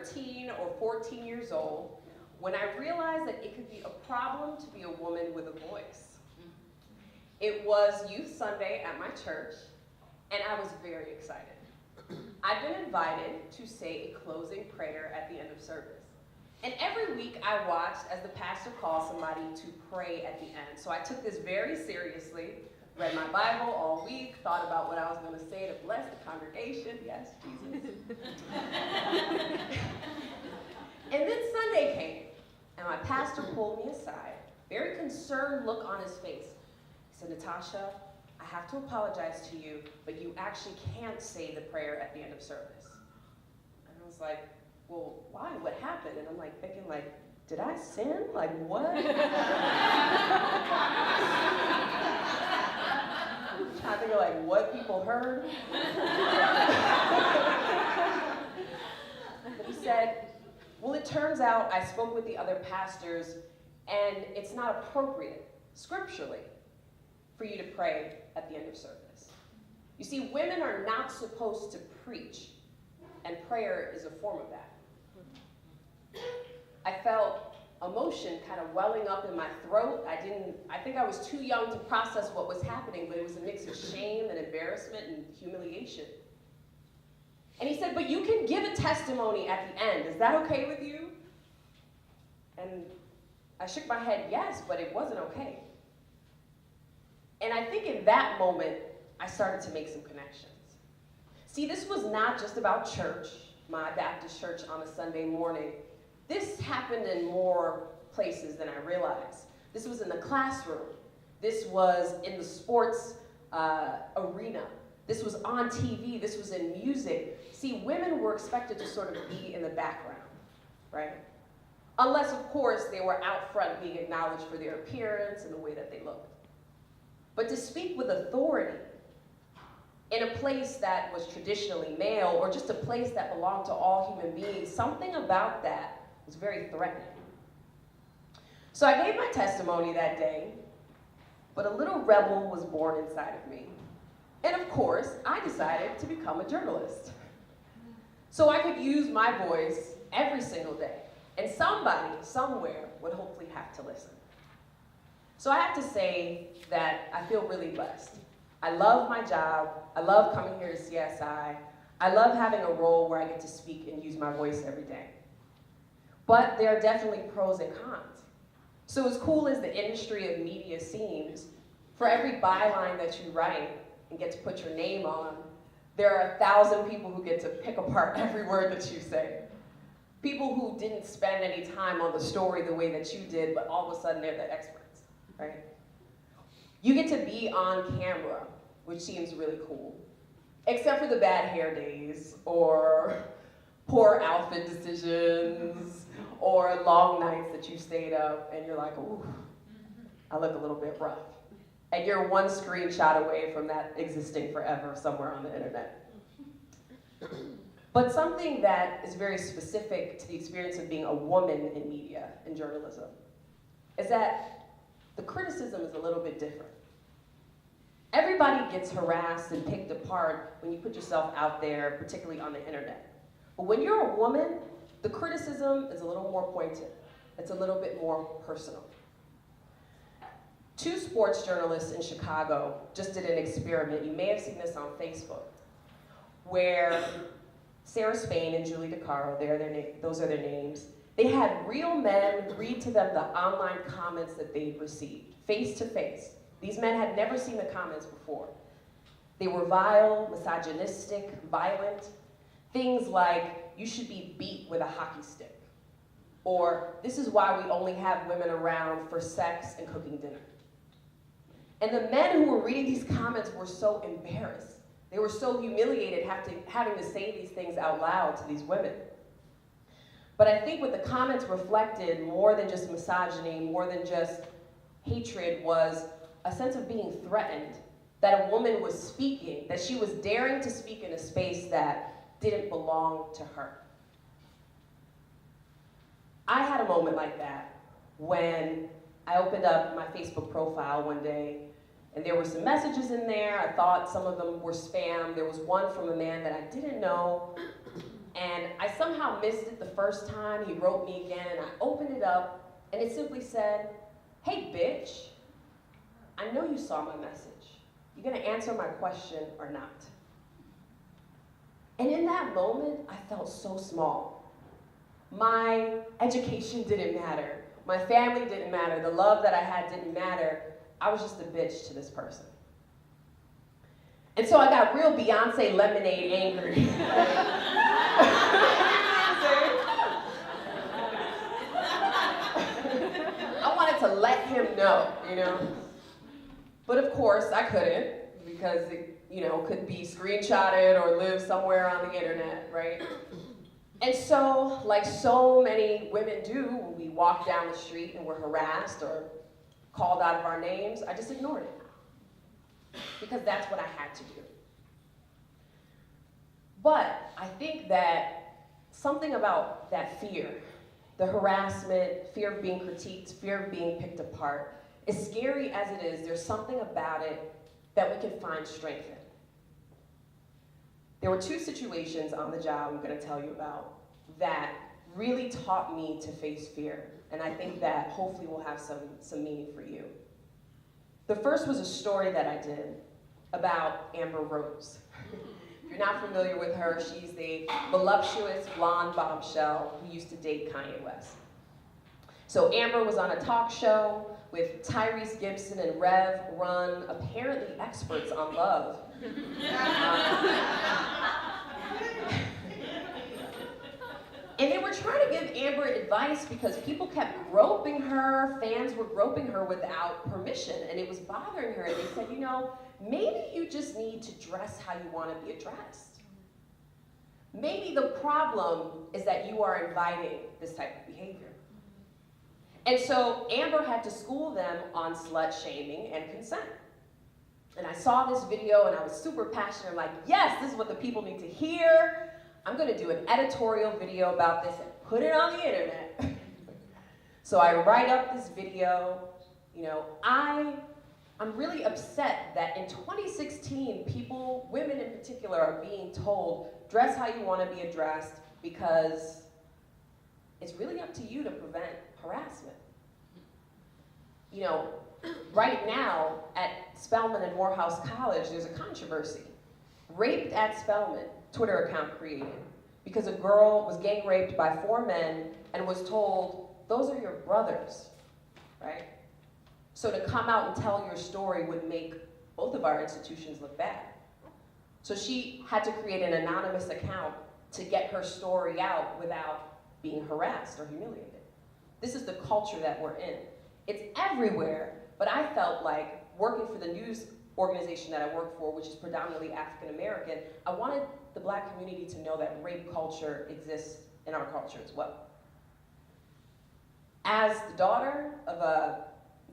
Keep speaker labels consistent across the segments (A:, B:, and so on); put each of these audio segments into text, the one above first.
A: 13 or 14 years old when I realized that it could be a problem to be a woman with a voice. It was Youth Sunday at my church, and I was very excited. I'd been invited to say a closing prayer at the end of service. And every week I watched as the pastor called somebody to pray at the end. So I took this very seriously, read my Bible all week, thought about what I was going to say to bless the congregation. Yes, Jesus. And then Sunday came, and my pastor pulled me aside, very concerned look on his face. He said, Natasha, I have to apologize to you, but you actually can't say the prayer at the end of service. And I was like, well, why? What happened? And I'm like thinking, like, did I sin? Like, what? Trying to think of like what people heard. But he said, well, it turns out I spoke with the other pastors, and it's not appropriate scripturally for you to pray at the end of service. You see, women are not supposed to preach, and prayer is a form of that. I felt emotion kind of welling up in my throat. I think I was too young to process what was happening, but it was a mix of shame and embarrassment and humiliation. And he said, but you can give a testimony at the end. Is that okay with you? And I shook my head, yes, but it wasn't okay. And I think in that moment, I started to make some connections. See, this was not just about church, my Baptist church on a Sunday morning. This happened in more places than I realized. This was in the classroom. This was in the sports arena. This was on TV. This was in music. See, women were expected to sort of be in the background, right? Unless, of course, they were out front being acknowledged for their appearance and the way that they looked. But to speak with authority in a place that was traditionally male, or just a place that belonged to all human beings, something about that was very threatening. So I gave my testimony that day, but a little rebel was born inside of me. And of course, I decided to become a journalist. So I could use my voice every single day, and somebody, somewhere, would hopefully have to listen. So I have to say that I feel really blessed. I love my job. I love coming here to CSI. I love having a role where I get to speak and use my voice every day. But there are definitely pros and cons. So as cool as the industry of media seems, for every byline that you write and get to put your name on, there are 1,000 people who get to pick apart every word that you say. People who didn't spend any time on the story the way that you did, but all of a sudden they're the experts, right? You get to be on camera, which seems really cool, except for the bad hair days, or poor outfit decisions, or long nights that you stayed up and you're like, ooh, I look a little bit rough. And you're one screenshot away from that existing forever somewhere on the internet. But something that is very specific to the experience of being a woman in media and journalism is that the criticism is a little bit different. Everybody gets harassed and picked apart when you put yourself out there, particularly on the internet. But when you're a woman, the criticism is a little more pointed. It's a little bit more personal. 2 sports journalists in Chicago just did an experiment. You may have seen this on Facebook, where Sarah Spain and Julie DeCaro, those are their names, they had real men read to them the online comments that they'd received, face to face. These men had never seen the comments before. They were vile, misogynistic, violent. Things like, you should be beat with a hockey stick. Or, this is why we only have women around for sex and cooking dinner. And the men who were reading these comments were so embarrassed. They were so humiliated having to say these things out loud to these women. But I think what the comments reflected, more than just misogyny, more than just hatred, was a sense of being threatened, that a woman was speaking, that she was daring to speak in a space that didn't belong to her. I had a moment like that when I opened up my Facebook profile one day, and there were some messages in there. I thought some of them were spam. There was one from a man that I didn't know, And I somehow missed it the first time. He wrote me again, and I opened it up, and it simply said, "Hey, bitch, I know you saw my message. You gonna answer my question or not?" And in that moment, I felt so small. My education didn't matter. My family didn't matter. The love that I had didn't matter. I was just a bitch to this person. And so I got real Beyonce Lemonade angry. I wanted to let him know, you know? But of course, I couldn't, because it, you know, could be screenshotted or live somewhere on the internet, right? And so, like so many women do when we walk down the street and we're harassed or called out of our names, I just ignored it. Because that's what I had to do. But I think that something about that fear, the harassment, fear of being critiqued, fear of being picked apart, as scary as it is, there's something about it that we can find strength in. There were two situations on the job I'm going to tell you about that really taught me to face fear, and I think that hopefully will have some meaning for you. The first was a story that I did about Amber Rose. If you're not familiar with her, she's the voluptuous blonde bombshell who used to date Kanye West. So Amber was on a talk show with Tyrese Gibson and Rev Run, apparently experts on love. And they were trying to give Amber advice because people kept groping her, fans were groping her without permission, and it was bothering her. And they said, you know, maybe you just need to dress how you want to be addressed. Maybe the problem is that you are inviting this type of behavior. And so Amber had to school them on slut shaming and consent. And I saw this video and I was super passionate. I'm like, yes, this is what the people need to hear. I'm going to do an editorial video about this and put it on the internet. So I write up this video. You know, I'm really upset that in 2016, people, women in particular, are being told, dress how you want to be addressed, because it's really up to you to prevent harassment. You know, right now at Spelman and Morehouse College, there's a controversy. Raped at Spelman, Twitter account created, because a girl was gang raped by 4 men and was told, those are your brothers, right? So to come out and tell your story would make both of our institutions look bad. So she had to create an anonymous account to get her story out without being harassed or humiliated. This is the culture that we're in. It's everywhere, but I felt like working for the news organization that I work for, which is predominantly African American, I wanted the Black community to know that rape culture exists in our culture as well. As the daughter of a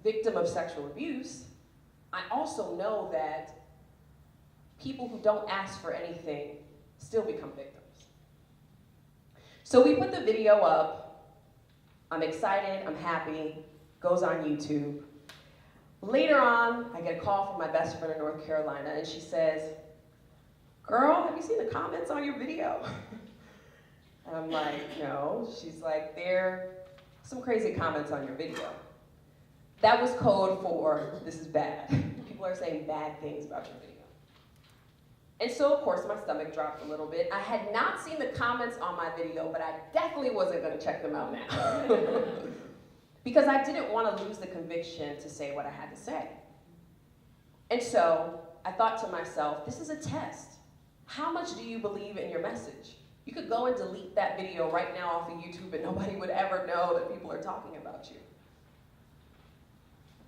A: victim of sexual abuse, I also know that people who don't ask for anything still become victims. So we put the video up. I'm excited, I'm happy, goes on YouTube. Later on, I get a call from my best friend in North Carolina, and she says, girl, have you seen the comments on your video? And I'm like, no. She's like, there are some crazy comments on your video. That was code for, this is bad. People are saying bad things about your video. And so, of course, my stomach dropped a little bit. I had not seen the comments on my video, but I definitely wasn't going to check them out now. Because I didn't want to lose the conviction to say what I had to say. And so I thought to myself, this is a test. How much do you believe in your message? You could go and delete that video right now off of YouTube and nobody would ever know that people are talking about you.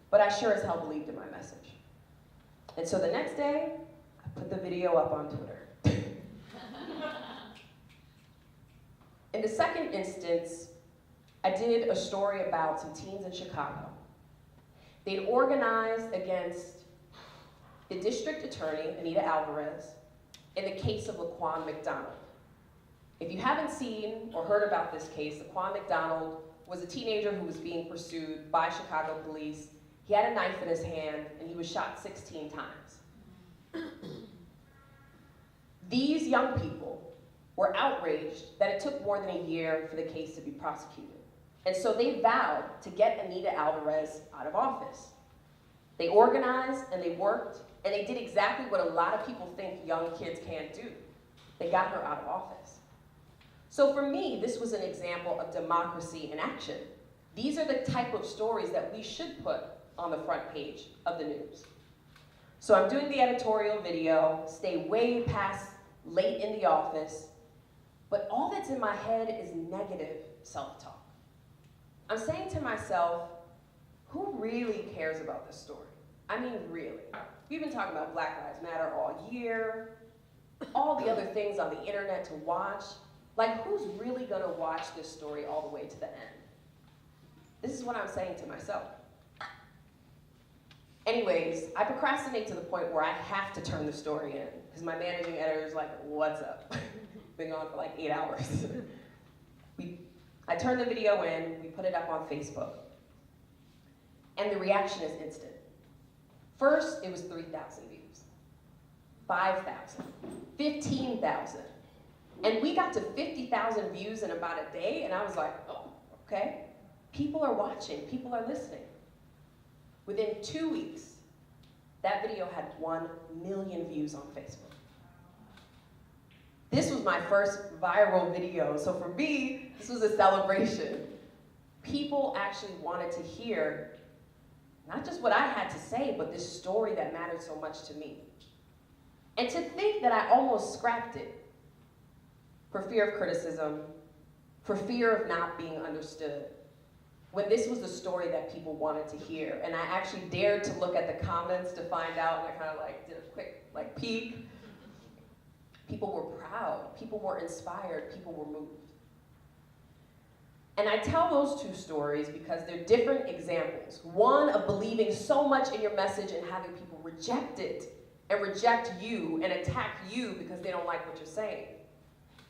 A: But I sure as hell believed in my message. And so the next day, I put the video up on Twitter. In the second instance, I did a story about some teens in Chicago. They'd organized against the district attorney, Anita Alvarez, in the case of Laquan McDonald. If you haven't seen or heard about this case, Laquan McDonald was a teenager who was being pursued by Chicago police. He had a knife in his hand, and he was shot 16 times. These young people were outraged that it took more than a year for the case to be prosecuted. And so they vowed to get Anita Alvarez out of office. They organized and they worked, and they did exactly what a lot of people think young kids can't do. They got her out of office. So for me, this was an example of democracy in action. These are the type of stories that we should put on the front page of the news. So I'm doing the editorial video, stay way past late in the office, but all that's in my head is negative self-talk. I'm saying to myself, who really cares about this story? I mean, really. We've been talking about Black Lives Matter all year, all the other things on the internet to watch. Like, who's really gonna watch this story all the way to the end? This is what I'm saying to myself. Anyways, I procrastinate to the point where I have to turn the story in, because my managing editor is like, what's up? Been gone for like 8 hours. I turn the video in, we put it up on Facebook, and the reaction is instant. First, it was 3,000 views, 5,000, 15,000. And we got to 50,000 views in about a day, and I was like, oh, okay. People are watching, people are listening. Within 2 weeks, that video had 1 million views on Facebook. This was my first viral video, so for me, this was a celebration. People actually wanted to hear not just what I had to say, but this story that mattered so much to me. And to think that I almost scrapped it for fear of criticism, for fear of not being understood, when this was the story that people wanted to hear. And I actually dared to look at the comments to find out, and I kind of like did a quick peek. People were proud, people were inspired, people were moved. And I tell those two stories because they're different examples. One of believing so much in your message and having people reject it and reject you and attack you because they don't like what you're saying.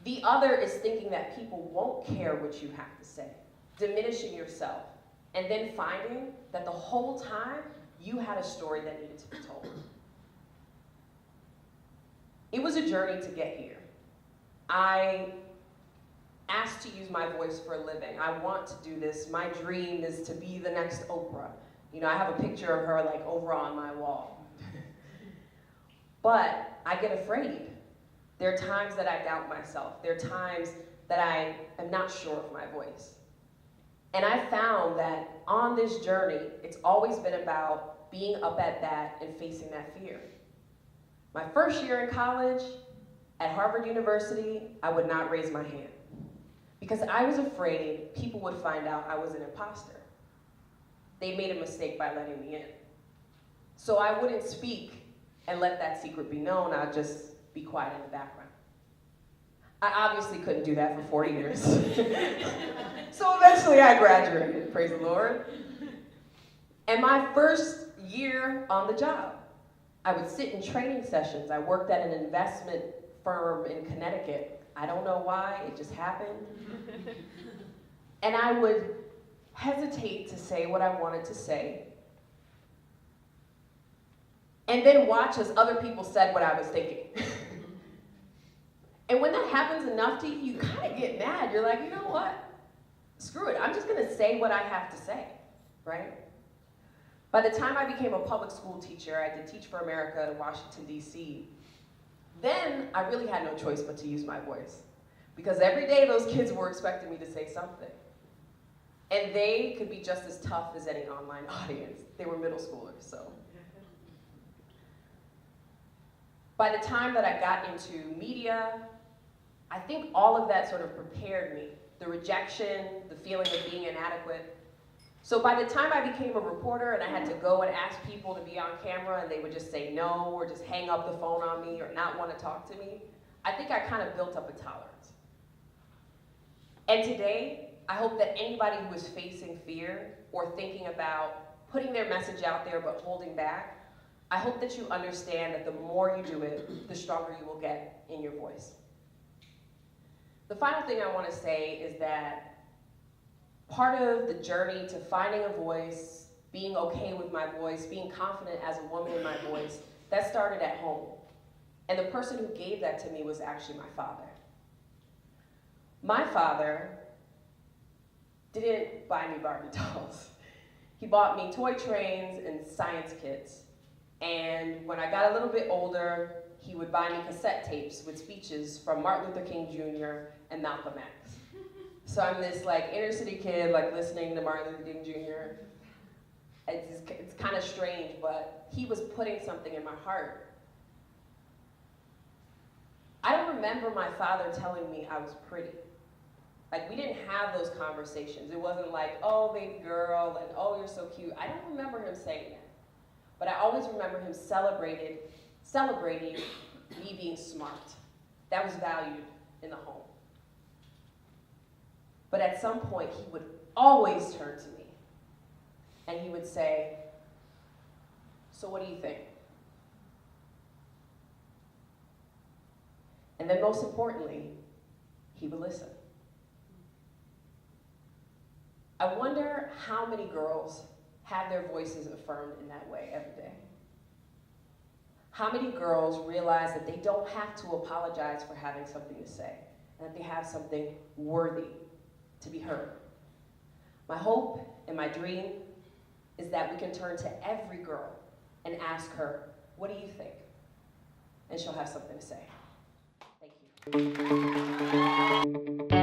A: The other is thinking that people won't care what you have to say, diminishing yourself, and then finding that the whole time you had a story that needed to be told. It was a journey to get here. I asked to use my voice for a living. I want to do this. My dream is to be the next Oprah. You know, I have a picture of her like over on my wall. But I get afraid. There are times that I doubt myself. There are times that I am not sure of my voice. And I found that on this journey, it's always been about being up at bat and facing that fear. My first year in college, at Harvard University, I would not raise my hand because I was afraid people would find out I was an imposter. They made a mistake by letting me in. So I wouldn't speak and let that secret be known. I'd just be quiet in the background. I obviously couldn't do that for 4 years. So eventually I graduated, praise the Lord. And my first year on the job, I would sit in training sessions. I worked at an investment firm in Connecticut. I don't know why, it just happened. And I would hesitate to say what I wanted to say, and then watch as other people said what I was thinking. And when that happens enough to you, you kind of get mad. You're like, you know what? Screw it, I'm just gonna say what I have to say, right? By the time I became a public school teacher, I did Teach for America in Washington, D.C., then I really had no choice but to use my voice. Because every day those kids were expecting me to say something. And they could be just as tough as any online audience. They were middle schoolers, so. By the time that I got into media, I think all of that sort of prepared me. The rejection, the feeling of being inadequate. So by the time I became a reporter and I had to go and ask people to be on camera and they would just say no or just hang up the phone on me or not want to talk to me, I think I kind of built up a tolerance. And today, I hope that anybody who is facing fear or thinking about putting their message out there but holding back, I hope that you understand that the more you do it, the stronger you will get in your voice. The final thing I want to say is that part of the journey to finding a voice, being okay with my voice, being confident as a woman in my voice, that started at home. And the person who gave that to me was actually my father. My father didn't buy me Barbie dolls. He bought me toy trains and science kits. And when I got a little bit older, he would buy me cassette tapes with speeches from Martin Luther King Jr. and Malcolm X. So I'm this like inner city kid, like listening to Martin Luther King Jr. It's kind of strange, but he was putting something in my heart. I don't remember my father telling me I was pretty. Like, we didn't have those conversations. It wasn't like, oh, baby girl, and oh, you're so cute. I don't remember him saying that. But I always remember him celebrating me being smart. That was valued in the home. But at some point, he would always turn to me, and he would say, so what do you think? And then most importantly, he would listen. I wonder how many girls have their voices affirmed in that way every day. How many girls realize that they don't have to apologize for having something to say, and that they have something worthy to be heard. My hope and my dream is that we can turn to every girl and ask her, what do you think? And she'll have something to say. Thank you.